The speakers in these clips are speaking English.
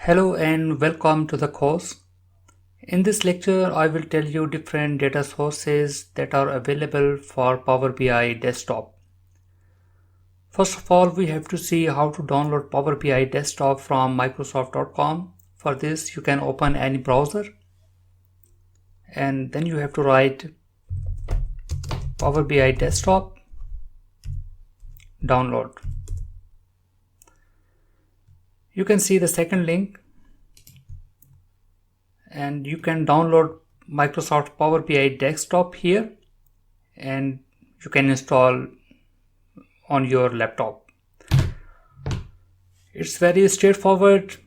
Hello and welcome to the course. In this lecture, I will tell you different data sources that are available for Power BI desktop. First of all, we have to see how to download Power BI desktop from Microsoft.com. For this, you can open any browser and then you have to write Power BI desktop download. You can see the second link and you can download Microsoft Power BI desktop here and you can install on your laptop. It's very straightforward.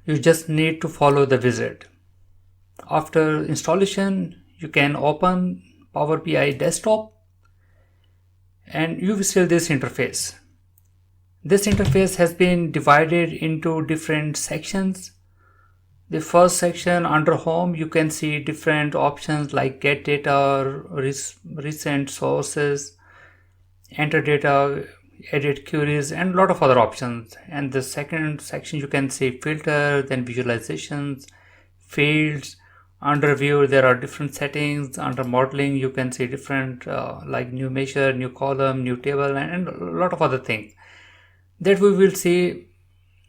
You just need to follow the wizard. After installation, you can open Power BI desktop and you will see this interface. This interface has been divided into different sections. The first section under home, you can see different options like get data, recent sources, enter data, edit queries, and a lot of other options. And the second section, you can see filter, then visualizations, fields. Under view, there are different settings. Under modeling, you can see different like new measure, new column, new table, and a lot of other things that we will see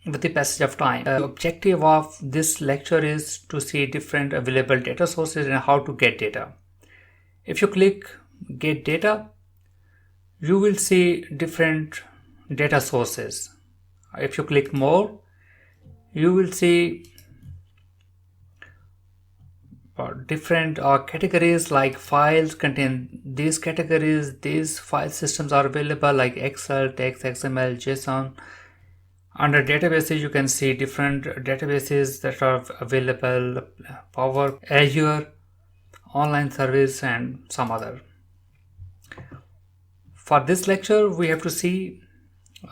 with the passage of time. The objective of this lecture is to see different available data sources and how to get data. If you click get data, you will see different data sources. If you click more, you will see different categories like files contain these categories. These file systems are available like Excel, text, XML, JSON. Under databases, you can see different databases that are available, Power, Azure, online service, and some other. For this lecture, we have to see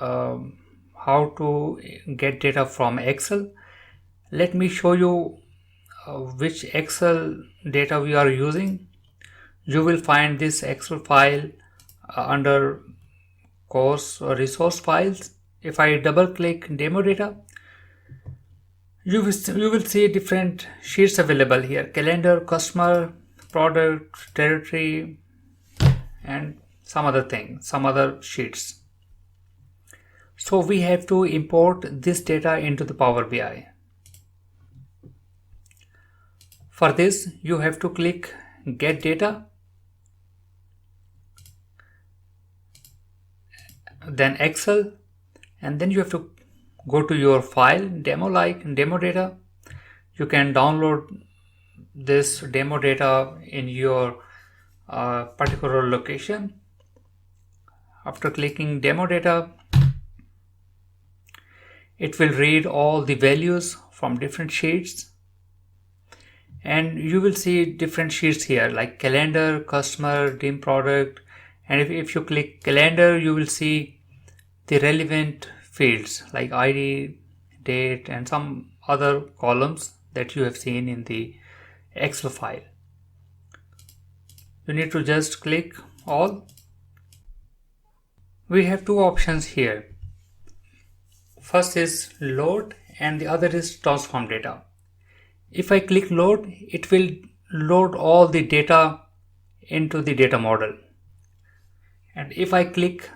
how to get data from Excel. Let me show you which Excel data we are using. You will find this Excel file under course or resource files. If I double click demo data, you will see different sheets available here: calendar, customer, product, territory, and some other sheets. So we have to import this data into the Power BI. For this, you have to click get data, then Excel, and then you have to go to your file demo data. You can download this demo data in your particular location. After clicking demo data, it will read all the values from different sheets, and you will see different sheets here like calendar, customer, dim product. And if you click calendar, you will see the relevant fields like ID, date, and some other columns that you have seen in the Excel file. You need to just click all. We have two options here. First is load and the other is transform data. If I click load, it will load all the data into the data model. And if I click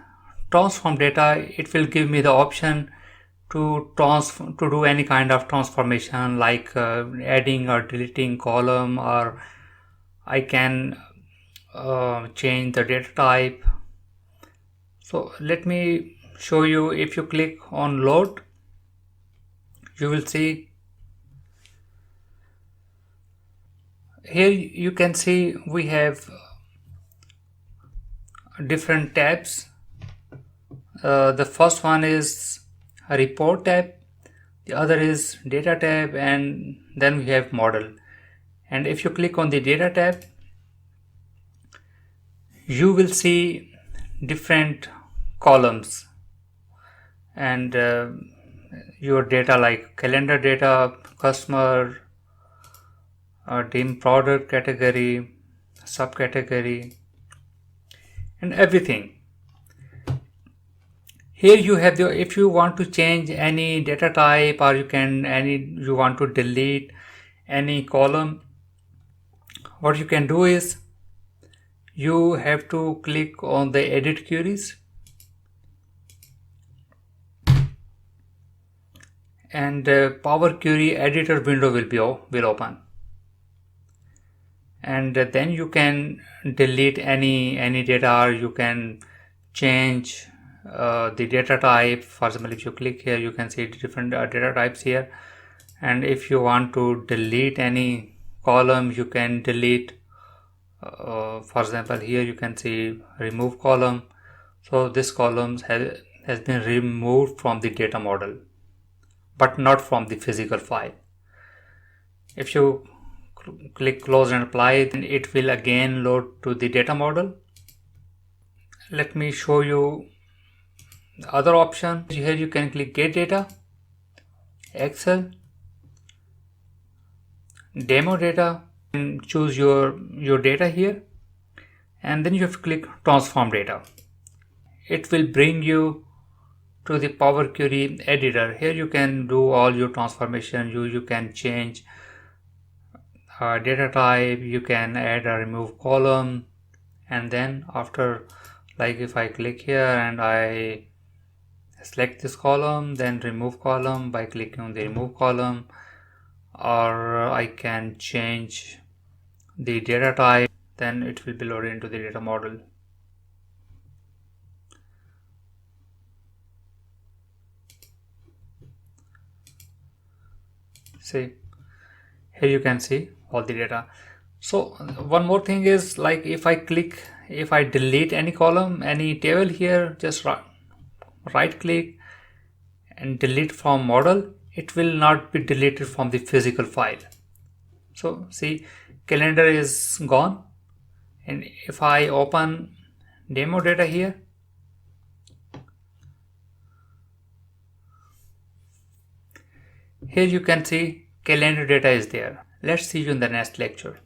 transform data, it will give me the option to do any kind of transformation like adding or deleting column, or I can change the data type. So let me show you. If you click on load, you will see here you can see we have different tabs. The first one is a report tab, the other is data tab, and then we have model. And if you click on the data tab, you will see different columns and your data like calendar data, customer, dim product category, subcategory, and everything. Here you have the, if you want to change any data type, or you want to delete any column, what you can do is you have to click on the edit queries, and Power Query editor window will open, and then you can delete any data, or you can change the data type. For example, if you click here, you can see different data types here, and if you want to delete any column, you can delete. For example, here you can see remove column. So this column has been removed from the data model, but not from the physical file. If you click close and apply, then it will again load to the data model. Let me show you the other option. Here you can click get data, Excel, demo data, and choose your data here, and then you have to click transform data. It will bring you to the Power Query editor. Here you can do all your transformation. You can change data type, you can add or remove column, and then after, like if I click here and I select this column, then remove column by clicking on the remove column, or I can change the data type, then it will be loaded into the data model. See, here you can see all the data. So one more thing is, like if I delete any column, any table here, just right click and delete from model, it will not be deleted from the physical file. So see, calendar is gone, and if I open demo data here, here you can see calendar data is there. Let's see you in the next lecture.